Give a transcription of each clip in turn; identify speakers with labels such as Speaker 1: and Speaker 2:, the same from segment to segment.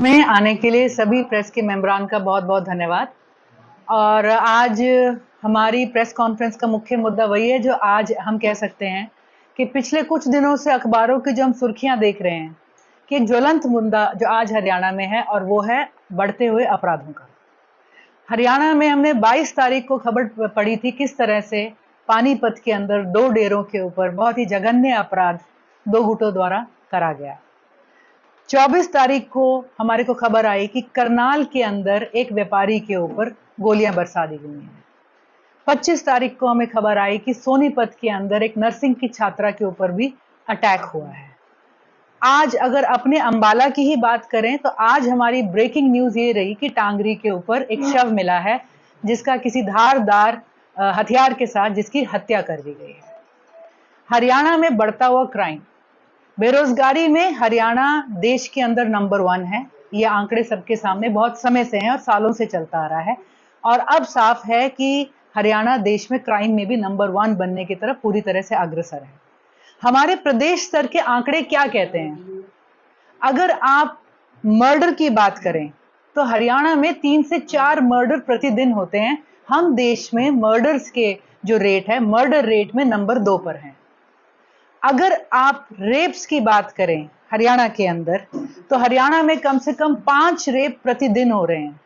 Speaker 1: में आने के लिए सभी प्रेस के मेंबरान का बहुत-बहुत धन्यवाद। और आज हमारी प्रेस कॉन्फ्रेंस का मुख्य मुद्दा वही है जो आज हम कह सकते हैं कि पिछले कुछ दिनों से अखबारों की जो हम सुर्खियां देख रहे हैं कि एक ज्वलंत मुद्दा जो आज हरियाणा में है और वो है बढ़ते हुए अपराधों का। हरियाणा में हमने 22 तारीख को खबर पढ़ी थी किस तरह से पानीपत के अंदर 2 डेरों के ऊपर बहुत ही जघन्य अपराध 2 गुटों द्वारा करा गया। 24 तारीख को हमारे को खबर आई कि करनाल के अंदर एक व्यापारी के ऊपर गोलियां बरसा दी गई हैं। 25 तारीख को हमें खबर आई कि सोनीपत के अंदर एक नर्सिंग की छात्रा के ऊपर भी अटैक हुआ है। आज अगर अपने अंबाला की ही बात करें तो आज हमारी ब्रेकिंग न्यूज ये रही कि टांगरी के ऊपर एक शव मिला है जिसका किसी धारदार हथियार के साथ जिसकी हत्या कर दी गई है। हरियाणा में बढ़ता हुआ क्राइम, बेरोजगारी में हरियाणा देश के अंदर नंबर 1 है। ये आंकड़े सबके सामने बहुत समय से हैं और सालों से चलता आ रहा है और अब साफ है कि हरियाणा देश में क्राइम में भी नंबर 1 बनने की तरफ पूरी तरह से अग्रसर है। हमारे प्रदेश स्तर के आंकड़े क्या कहते हैं? अगर आप मर्डर की बात करें तो हरियाणा में 3 से 4 मर्डर प्रतिदिन होते हैं। हम देश में मर्डर्स के जो रेट है, मर्डर रेट में नंबर 2 पर हैं। अगर आप रेप्स की बात करें हरियाणा के अंदर तो हरियाणा में कम से कम 5 रेप प्रतिदिन हो रहे हैं।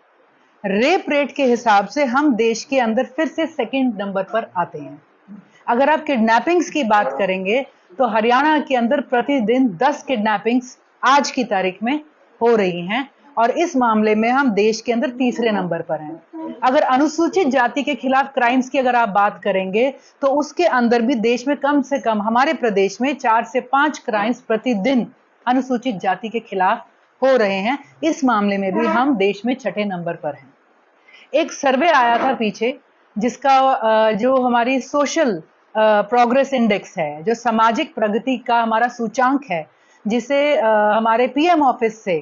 Speaker 1: रेप रेट के हिसाब से हम देश के अंदर फिर से सेकंड नंबर पर आते हैं। अगर आप किडनैपिंग्स की बात करेंगे तो हरियाणा के अंदर प्रतिदिन 10 किडनैपिंग्स आज की तारीख में हो रही हैं और इस मामले में हम देश के अंदर तीसरे नंबर पर हैं। अगर अनुसूचित जाति के खिलाफ क्राइम्स की अगर आप बात करेंगे तो उसके अंदर भी देश में कम से कम हमारे प्रदेश में 4 से 5 क्राइम्स प्रतिदिन अनुसूचित जाति के खिलाफ हो रहे हैं। इस मामले में भी हम देश में 6ठे नंबर पर हैं। एक सर्वे आया था पीछे जिसका जो हमारी सोशल प्रोग्रेस इंडेक्स है, जो सामाजिक प्रगति का हमारा सूचांक है, जिसे हमारे पीएम ऑफिस से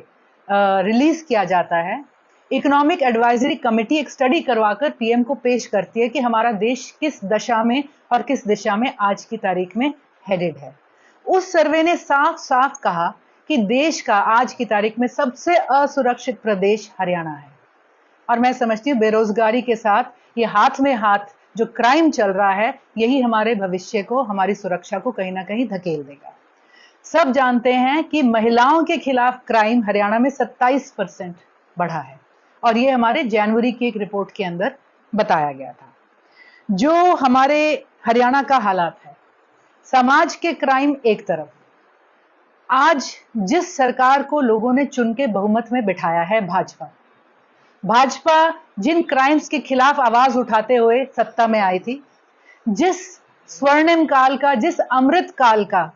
Speaker 1: रिलीज किया जाता है। इकोनॉमिक एडवाइजरी कमेटी एक स्टडी करवाकर पीएम को पेश करती है कि हमारा देश किस दशा में और किस दिशा में आज की तारीख में हेडेड है। उस सर्वे ने साफ साफ कहा कि देश का आज की तारीख में सबसे असुरक्षित प्रदेश हरियाणा है और मैं समझती हूँ बेरोजगारी के साथ ये हाथ में हाथ जो क्राइम चल रहा है यही हमारे भविष्य को, हमारी सुरक्षा को कहीं ना कहीं धकेल देगा। सब जानते हैं कि महिलाओं के खिलाफ क्राइम हरियाणा में 27% बढ़ा है और ये हमारे जनवरी की एक रिपोर्ट के अंदर बताया गया था। जो हमारे हरियाणा का हालात है, समाज के क्राइम एक तरफ, आज जिस सरकार को लोगों ने चुन के बहुमत में बिठाया है भाजपा जिन क्राइम्स के खिलाफ आवाज उठाते हुए सत्ता में आई थी, जिस स्वर्णिम काल का, जिस अमृत काल का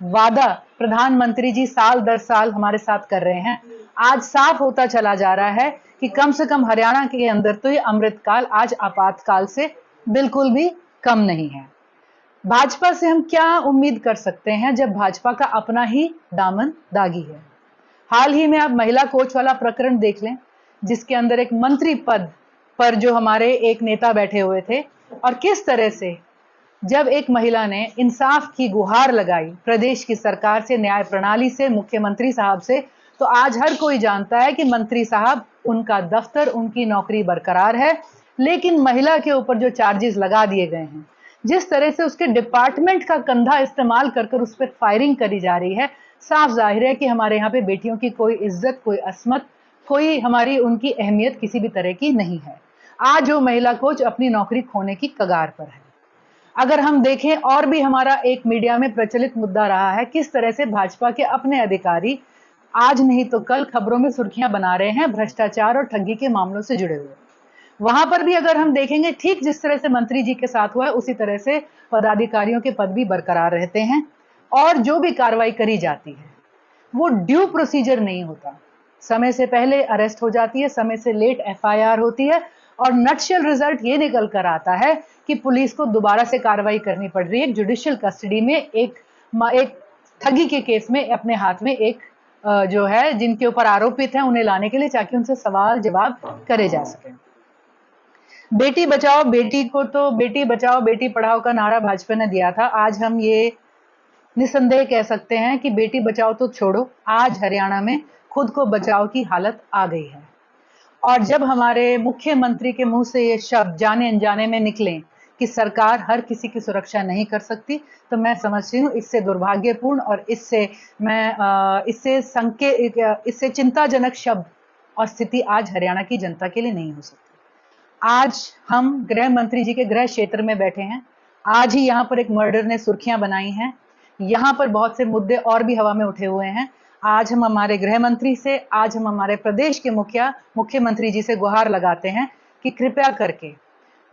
Speaker 1: वादा प्रधानमंत्री जी साल दर साल हमारे साथ कर रहे हैं, आज साफ होता चला जा रहा है कि कम से कम हरियाणा के अंदर तो ये अमृत काल आज आपातकाल से बिल्कुल भी कम नहीं है। भाजपा से हम क्या उम्मीद कर सकते हैं जब भाजपा का अपना ही दामन दागी है। हाल ही में आप महिला कोच वाला प्रकरण देख लें जिसके अंदर एक मंत्री पद पर जो हमारे एक नेता बैठे हुए थे और किस तरह से जब एक महिला ने इंसाफ की गुहार लगाई प्रदेश की सरकार से, न्याय प्रणाली से, मुख्यमंत्री साहब से, तो आज हर कोई जानता है कि मंत्री साहब, उनका दफ्तर, उनकी नौकरी बरकरार है, लेकिन महिला के ऊपर जो चार्जेस लगा दिए गए हैं, जिस तरह से उसके डिपार्टमेंट का कंधा इस्तेमाल कर उस पर फायरिंग करी जा रही है, साफ जाहिर है कि हमारे यहाँ पे बेटियों की कोई इज्जत, कोई असमत, कोई हमारी उनकी अहमियत किसी भी तरह की नहीं है। आज वो महिला कोच अपनी नौकरी खोने की कगार पर है। अगर हम देखें और भी हमारा एक मीडिया में प्रचलित मुद्दा रहा है किस तरह से भाजपा के अपने अधिकारी आज नहीं तो कल खबरों में सुर्खियां बना रहे हैं भ्रष्टाचार और ठगी के मामलों से जुड़े हुए। वहां पर भी अगर हम देखेंगे ठीक जिस तरह से मंत्री जी के साथ हुआ है उसी तरह से पदाधिकारियों के पद भी बरकरार रहते हैं और जो भी कार्रवाई करी जाती है वो ड्यू प्रोसीजर नहीं होता। समय से पहले अरेस्ट हो जाती है, समय से लेट एफआईआर होती है और नटशेल रिजल्ट ये निकल कर आता है कि पुलिस को दोबारा से कार्रवाई करनी पड़ रही है। जुडिशियल कस्टडी में एक ठगी के केस में अपने हाथ में एक जो है जिनके ऊपर आरोपित हैं उन्हें लाने के लिए ताकि उनसे सवाल जवाब करे जा सके। बेटी बचाओ बेटी को तो बेटी बचाओ बेटी पढ़ाओ का नारा भाजपा ने दिया था। आज हम ये निसंदेह कह सकते हैं कि बेटी बचाओ तो छोड़ो, आज हरियाणा में खुद को बचाव की हालत आ गई है। और जब हमारे मुख्यमंत्री के मुंह से ये शब्द जाने अनजाने में निकले कि सरकार हर किसी की सुरक्षा नहीं कर सकती, तो मैं समझती हूँ इससे दुर्भाग्यपूर्ण और इससे चिंताजनक शब्द और स्थिति आज हरियाणा की जनता के लिए नहीं हो सकती। आज हम गृह मंत्री जी के गृह क्षेत्र में बैठे हैं। आज ही यहाँ पर एक मर्डर ने सुर्खियां बनाई हैं। यहाँ पर बहुत से मुद्दे और भी हवा में उठे हुए हैं। आज हम हमारे गृह मंत्री से, आज हम हमारे प्रदेश के मुख्यमंत्री जी से गुहार लगाते हैं कि कृपया करके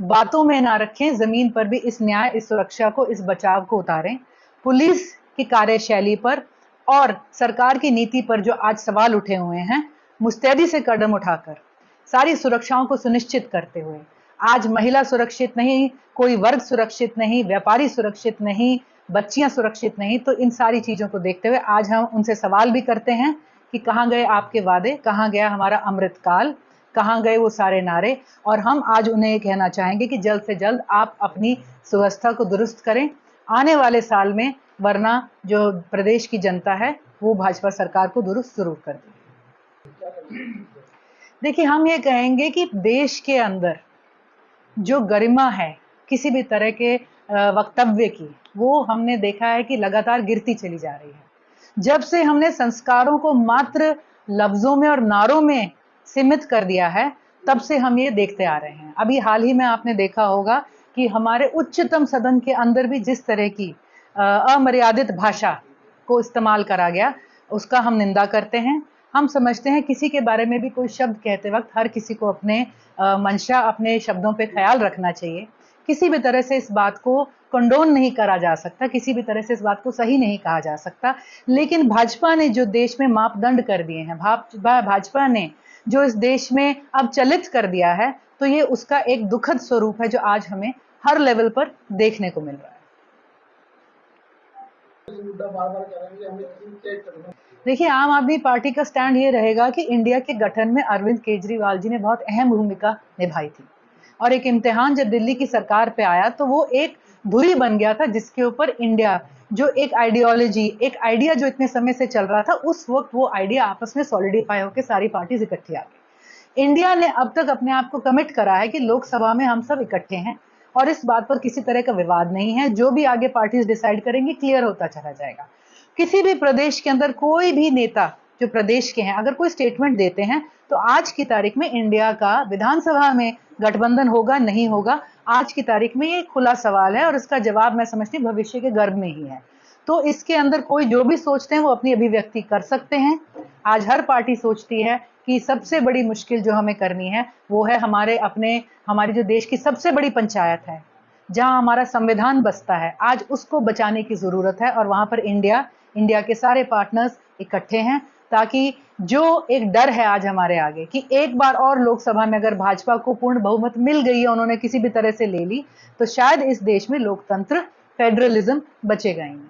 Speaker 1: बातों में ना रखें, जमीन पर भी इस न्याय, इस सुरक्षा को, इस बचाव को उतारें। पुलिस की कार्यशैली पर और सरकार की नीति पर जो आज सवाल उठे हुए हैं, मुस्तैदी से कदम उठाकर सारी सुरक्षाओं को सुनिश्चित करते हुए, आज महिला सुरक्षित नहीं, कोई वर्ग सुरक्षित नहीं, व्यापारी सुरक्षित नहीं, बच्चियां सुरक्षित नहीं, तो इन सारी चीजों को देखते हुए आज हम उनसे सवाल भी करते हैं कि कहां गए आपके वादे, कहां गया हमारा अमृतकाल, कहां गए वो सारे नारे। और हम आज उन्हें ये कहना चाहेंगे कि जल्द से जल्द आप अपनी व्यवस्था को दुरुस्त करें आने वाले साल में, वरना जो प्रदेश की जनता है वो भाजपा सरकार को दुरुस्त जरूर कर देगी। देखिए, हम ये कहेंगे कि देश के अंदर जो गरिमा है किसी भी तरह के वक्तव्य की, वो हमने देखा है कि लगातार गिरती चली जा रही है। जब से हमने संस्कारों को मात्र लफ्जों में और नारों में सीमित कर दिया है, तब से हम ये देखते आ रहे हैं। अभी हाल ही में आपने देखा होगा कि हमारे उच्चतम सदन के अंदर भी जिस तरह की अमर्यादित भाषा को इस्तेमाल करा गया, उसका हम निंदा करते हैं। हम समझते हैं किसी के बारे में भी कोई शब्द कहते वक्त हर किसी को अपने मंशा, अपने शब्दों पे ख्याल रखना चाहिए। किसी भी तरह से इस बात को कंडोन नहीं करा जा सकता, किसी भी तरह से इस बात को सही नहीं कहा जा सकता। लेकिन भाजपा ने जो देश में मापदंड कर दिए हैं, भाजपा ने जो इस देश में अब चलित कर दिया है, तो ये उसका एक दुखद स्वरूप है जो आज हमें हर लेवल पर देखने को मिल रहा है। देखिए, आम आदमी पार्टी का स्टैंड ये रहेगा कि इंडिया के गठन में अरविंद केजरीवाल जी ने बहुत अहम भूमिका निभाई थी, और एक इम्तिहान जब दिल्ली की सरकार पे आया तो वो एक धुरी बन गया था जिसके ऊपर इंडिया, जो एक आइडियोलॉजी, एक आइडिया जो इतने समय से चल रहा था, उस वक्त वो आइडिया आपस में सॉलिडिफाई होकर सारी पार्टीज इकट्ठी आ गई। इंडिया ने अब तक अपने आप को कमिट करा है कि लोकसभा में हम सब इकट्ठे हैं और इस बात पर किसी तरह का विवाद नहीं है। जो भी आगे पार्टीज डिसाइड करेंगी क्लियर होता चला जाएगा। किसी भी प्रदेश के अंदर कोई भी नेता जो प्रदेश के हैं अगर कोई स्टेटमेंट देते हैं, तो आज की तारीख में इंडिया का विधानसभा में गठबंधन होगा नहीं होगा, आज की तारीख में ये खुला सवाल है और इसका जवाब मैं समझती हूँ भविष्य के गर्भ में ही है। तो इसके अंदर कोई जो भी सोचते हैं वो अपनी अभिव्यक्ति कर सकते हैं। आज हर पार्टी सोचती है कि सबसे बड़ी मुश्किल जो हमें करनी है वो है हमारी जो देश की सबसे बड़ी पंचायत है, जहां हमारा संविधान बसता है, आज उसको बचाने की जरूरत है। और वहां पर इंडिया के सारे पार्टनर्स इकट्ठे हैं, ताकि जो एक डर है आज हमारे आगे कि एक बार और लोकसभा में अगर भाजपा को पूर्ण बहुमत मिल गई है, उन्होंने किसी भी तरह से ले ली, तो शायद इस देश में लोकतंत्र, फेडरलिज्म बचेगा ही नहीं।